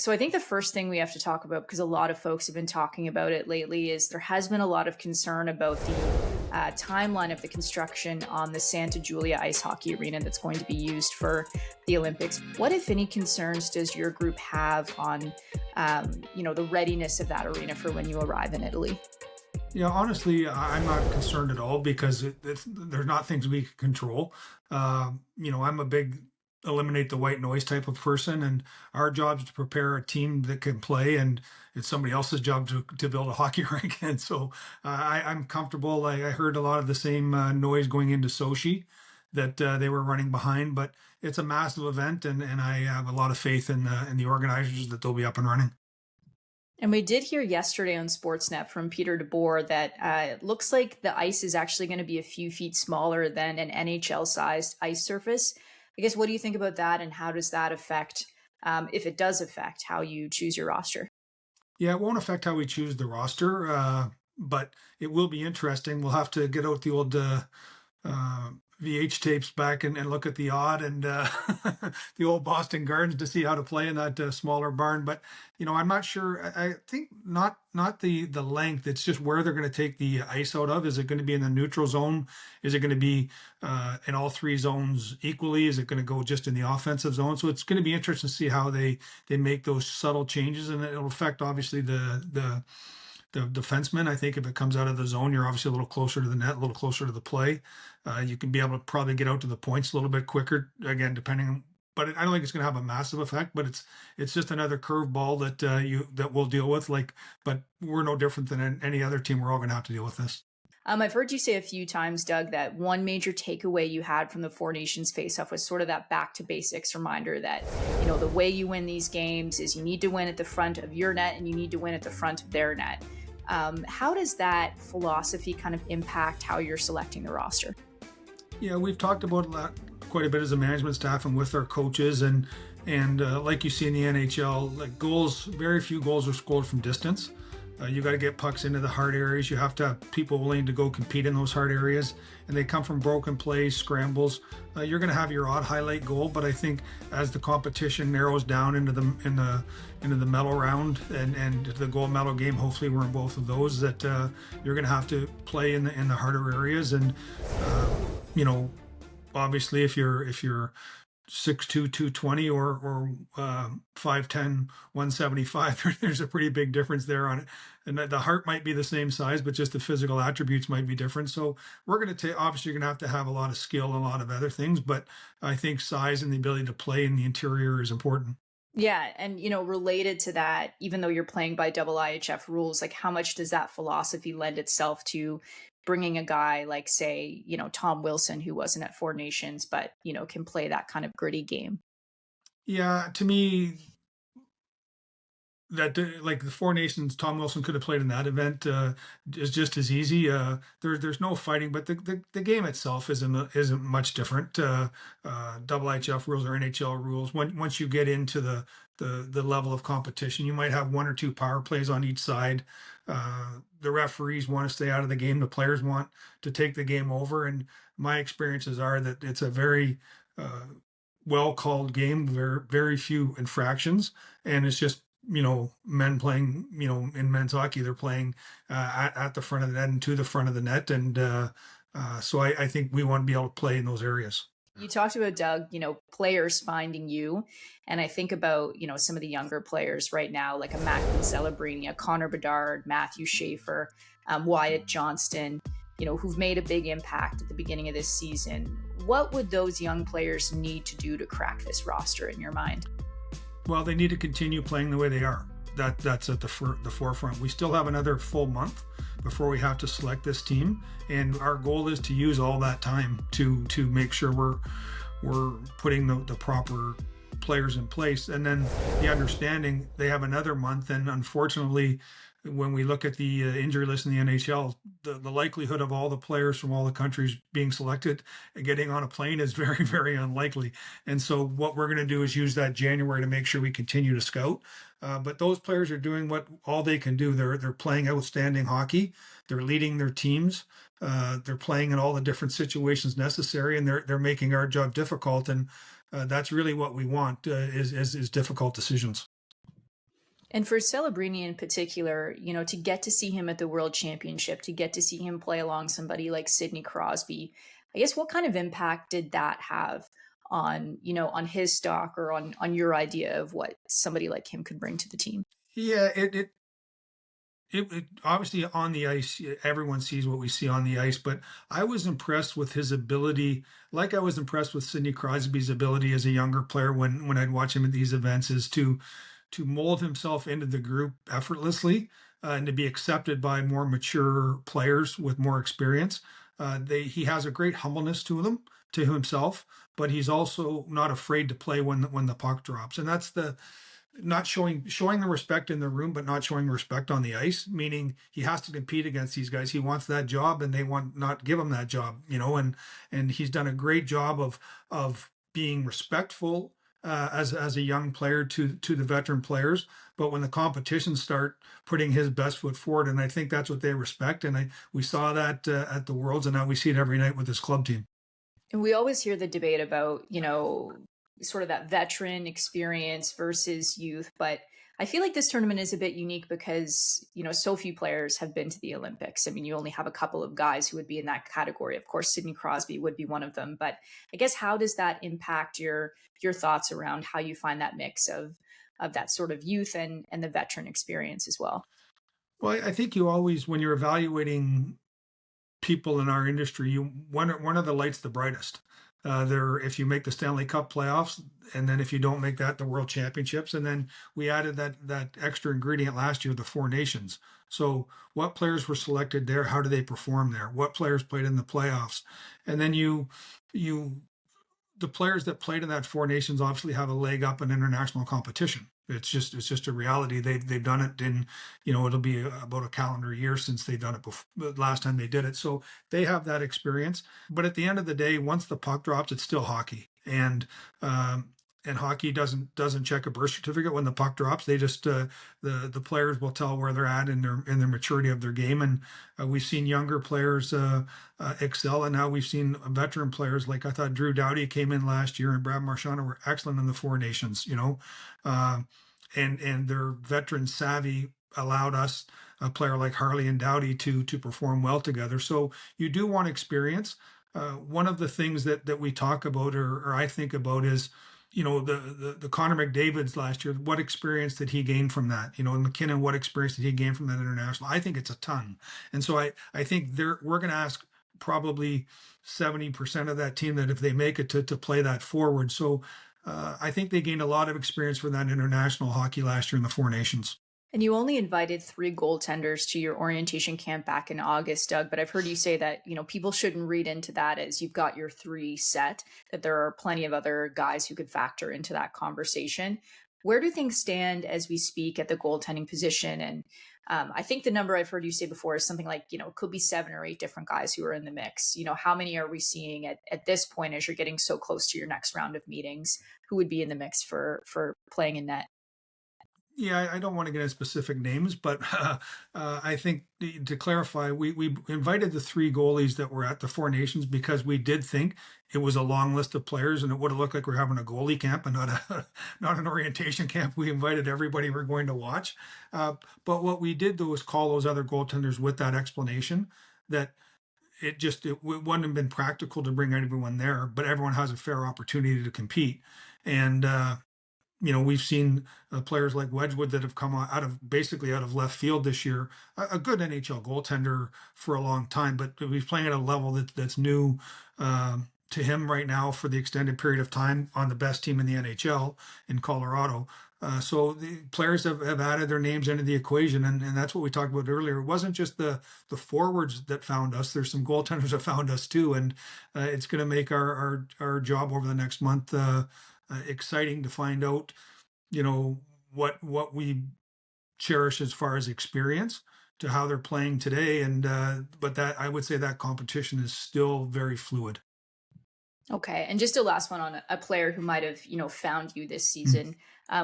So I think the first thing we have to talk about, because a lot of folks have been talking about it lately, is there has been a lot of concern about the timeline of the construction on the Santa Giulia ice hockey arena that's going to be used for the Olympics. What, if any, concerns does your group have on, the readiness of that arena for when you arrive in Italy? Yeah, honestly, I'm not concerned at all because they're not things we can control. I'm a big eliminate the white noise type of person, and our job is to prepare a team that can play, and it's somebody else's job to build a hockey rink. And so I'm comfortable. I heard a lot of the same noise going into Sochi that they were running behind, but it's a massive event, and I have a lot of faith in the organizers that they'll be up and running. And we did hear yesterday on Sportsnet from Peter DeBoer that it looks like the ice is actually going to be a few feet smaller than an NHL-sized ice surface. I guess, what do you think about that, and how does that affect, if it does affect, how you choose your roster? Yeah, it won't affect how we choose the roster, but it will be interesting. We'll have to get out the old uh, VH tapes back and look at the odd and the old Boston Gardens to see how to play in that smaller barn. But I'm not sure. I think not the length. It's just where they're going to take the ice out of. Is it going to be in the neutral zone? Is it going to be in all three zones equally? Is it going to go just in the offensive zone? So it's going to be interesting to see how they make those subtle changes, and it'll affect obviously the defenseman. I think if it comes out of the zone, you're obviously a little closer to the net, a little closer to the play. You can be able to probably get out to the points a little bit quicker, again, depending on. But I don't think it's going to have a massive effect. But it's just another curveball that we'll deal with. But we're no different than any other team. We're all going to have to deal with this. I've heard you say a few times, Doug, that one major takeaway you had from the Four Nations face-off was sort of that back to basics reminder that, the way you win these games is you need to win at the front of your net and you need to win at the front of their net. How does that philosophy kind of impact how you're selecting the roster? Yeah, we've talked about that quite a bit as a management staff and with our coaches, and like you see in the NHL, like goals, very few goals are scored from distance. You got to get pucks into the hard areas. You have to have people willing to go compete in those hard areas, and they come from broken plays, scrambles. You're going to have your odd highlight goal, but I think as the competition narrows down into the medal round and the gold medal game, hopefully we're in both of those. That you're going to have to play in the harder areas, and obviously if you're 6'2", 220 or 5'10", 175, there's a pretty big difference there on it. And the heart might be the same size, but just the physical attributes might be different. So we're going to take, obviously you're going to have a lot of skill and a lot of other things, but I think size and the ability to play in the interior is important. Yeah, and related to that, even though you're playing by double IHF rules, like how much does that philosophy lend itself to bringing a guy like, say, Tom Wilson, who wasn't at Four Nations, but can play that kind of gritty game? Yeah, to me, that like the Four Nations, Tom Wilson could have played in that event is just as easy. There's no fighting, but the game itself isn't much different. Double HF rules or NHL rules. Once you get into the level of competition, you might have one or two power plays on each side. The referees want to stay out of the game. The players want to take the game over. And my experiences are that it's a very well called game. Very few infractions, and it's just men playing, in men's hockey, they're playing at the front of the net and to the front of the net. And so I think we want to be able to play in those areas. You talked about, Doug, players finding you. And I think about, some of the younger players right now, like a Macklin Celebrini, a Connor Bedard, Matthew Schaefer, Wyatt Johnston, who've made a big impact at the beginning of this season. What would those young players need to do to crack this roster in your mind? Well, they need to continue playing the way they are. That's at the forefront. We still have another full month before we have to select this team, and our goal is to use all that time to make sure we're putting the proper players in place. And then the understanding they have another month, and unfortunately, when we look at the injury list in the NHL, the likelihood of all the players from all the countries being selected and getting on a plane is very, very unlikely. And so what we're going to do is use that January to make sure we continue to scout. But those players are doing what all they can do. They're playing outstanding hockey. They're leading their teams. They're playing in all the different situations necessary, and they're making our job difficult. And that's really what we want is difficult decisions. And for Celebrini in particular, to get to see him at the World Championship, to get to see him play along somebody like Sidney Crosby, I guess what kind of impact did that have on, on his stock or on your idea of what somebody like him could bring to the team? Yeah, it obviously on the ice, everyone sees what we see on the ice, but I was impressed with his ability, like I was impressed with Sidney Crosby's ability as a younger player when I'd watch him at these events, is to mold himself into the group effortlessly, and to be accepted by more mature players with more experience. He has a great humbleness to himself, but he's also not afraid to play when the puck drops, and that's the not showing the respect in the room, but not showing respect on the ice. Meaning he has to compete against these guys. He wants that job, and they want not give him that job. And he's done a great job of being respectful as a young player to the veteran players. But when the competitions start, putting his best foot forward, and I think that's what they respect. And we saw that at the Worlds, and now we see it every night with this club team. And we always hear the debate about, sort of that veteran experience versus youth. But I feel like this tournament is a bit unique because, so few players have been to the Olympics. I mean, you only have a couple of guys who would be in that category. Of course, Sidney Crosby would be one of them. But I guess how does that impact your thoughts around how you find that mix of that sort of youth and the veteran experience as well? Well, I think you always, when you're evaluating people in our industry, one of the lights the brightest. There, if you make the Stanley Cup playoffs, and then if you don't make that, the World Championships, and then we added that extra ingredient last year, the Four Nations. So, what players were selected there? How do they perform there? What players played in the playoffs? And then you the players that played in that Four Nations obviously have a leg up in international competition. It's just a reality. They've done it in, it'll be about a calendar year since they've done it before, the last time they did it. So they have that experience. But at the end of the day, once the puck drops, it's still hockey. And hockey doesn't check a birth certificate when the puck drops. They just the players will tell where they're at in their maturity of their game. And we've seen younger players excel, and now we've seen veteran players, like I thought Drew Doughty came in last year, and Brad Marchand were excellent in the Four Nations. Uh, and their veteran savvy allowed us, a player like Harley and Doughty, to perform well together. So you do want experience. One of the things that we talk about, or I think about, is the Connor McDavid's last year. What experience did he gain from that? And McKinnon, what experience did he gain from that international? I think it's a ton. And so I think we're going to ask probably 70% of that team that if they make it to play that forward. So I think they gained a lot of experience for that international hockey last year in the Four Nations. And you only invited 3 goaltenders to your orientation camp back in August, Doug. But I've heard you say that, people shouldn't read into that as you've got your 3 set, that there are plenty of other guys who could factor into that conversation. Where do things stand as we speak at the goaltending position? And I think the number I've heard you say before is something like, it could be 7 or 8 different guys who are in the mix. How many are we seeing at this point as you're getting so close to your next round of meetings? Who would be in the mix for playing in net? Yeah, I don't want to get into specific names, but I think to clarify, we invited the 3 goalies that were at the Four Nations because we did think it was a long list of players, and it would have looked like we're having a goalie camp and not an orientation camp. We invited everybody we're going to watch. But what we did, though, was call those other goaltenders with that explanation that it wouldn't have been practical to bring everyone there, but everyone has a fair opportunity to compete. And we've seen players like Wedgwood that have come basically out of left field this year, a good NHL goaltender for a long time, but he's playing at a level that's new to him right now for the extended period of time on the best team in the NHL in Colorado. So the players have added their names into the equation, and that's what we talked about earlier. It wasn't just the forwards that found us. There's some goaltenders that found us too, and it's going to make our job over the next month exciting to find out, what we cherish as far as experience to how they're playing today. And but that, I would say, that competition is still very fluid. Okay. And just a last one on a player who might have, found you this season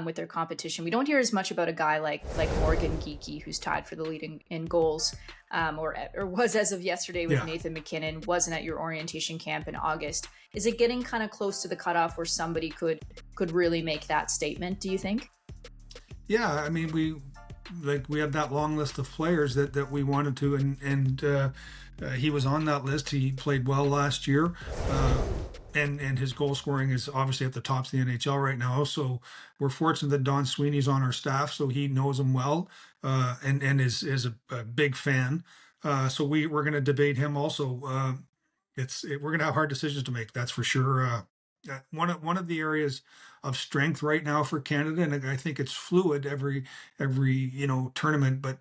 with their competition. We don't hear as much about a guy like Morgan Geekie, who's tied for the lead in goals, or was as of yesterday with Nathan McKinnon, wasn't at your orientation camp in August. Is it getting kind of close to the cutoff where somebody could really make that statement, do you think? Yeah, I mean, we had that long list of players that we wanted to, and he was on that list. He played well last year, and his goal scoring is obviously at the tops of the NHL right now. So we're fortunate that Don Sweeney's on our staff, so he knows him well, and is a big fan. So we're going to debate him also. We're going to have hard decisions to make. That's for sure. One of the areas of strength right now for Canada, and I think it's fluid every tournament, but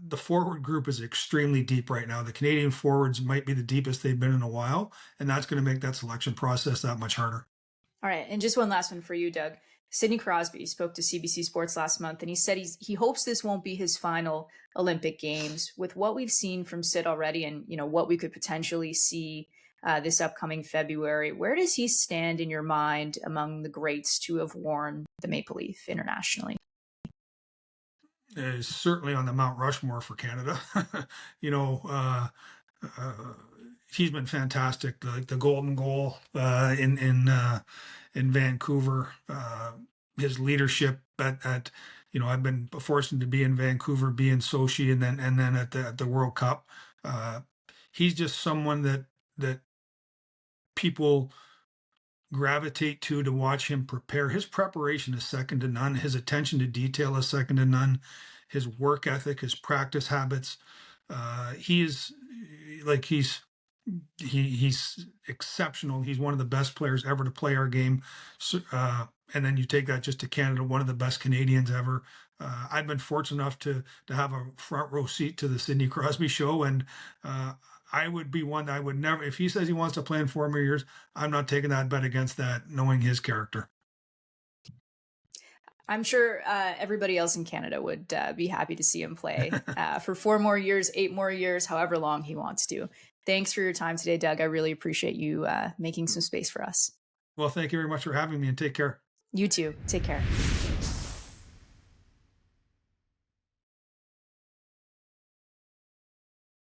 the forward group is extremely deep right now. The Canadian forwards might be the deepest they've been in a while, and that's going to make that selection process that much harder. All right, and just one last one for you, Doug. Sidney Crosby spoke to CBC Sports last month, and he said he hopes this won't be his final Olympic Games. With what we've seen from Sid already, and what we could potentially see this upcoming February, where does he stand in your mind among the greats to have worn the Maple Leaf internationally? Is certainly on the Mount Rushmore for Canada. you know, uh, he's been fantastic. The golden goal in Vancouver, his leadership at I've been fortunate to be in Vancouver, be in Sochi, and then at the World Cup. He's just someone that people gravitate to watch him prepare. His preparation is second to none. His attention to detail is second to none. His work ethic, his practice habits. He is like he's exceptional. He's one of the best players ever to play our game. So, and then you take that just to Canada, one of the best Canadians ever. I've been fortunate enough to have a front row seat to the Sidney Crosby show, and I would be one that I would never. If he says he wants to play in 4 more years, I'm not taking that bet against that, knowing his character. I'm sure everybody else in Canada would be happy to see him play for 4 more years, 8 more years, however long he wants to. Thanks for your time today, Doug. I really appreciate you making some space for us. Well, thank you very much for having me, and take care. You too. Take care.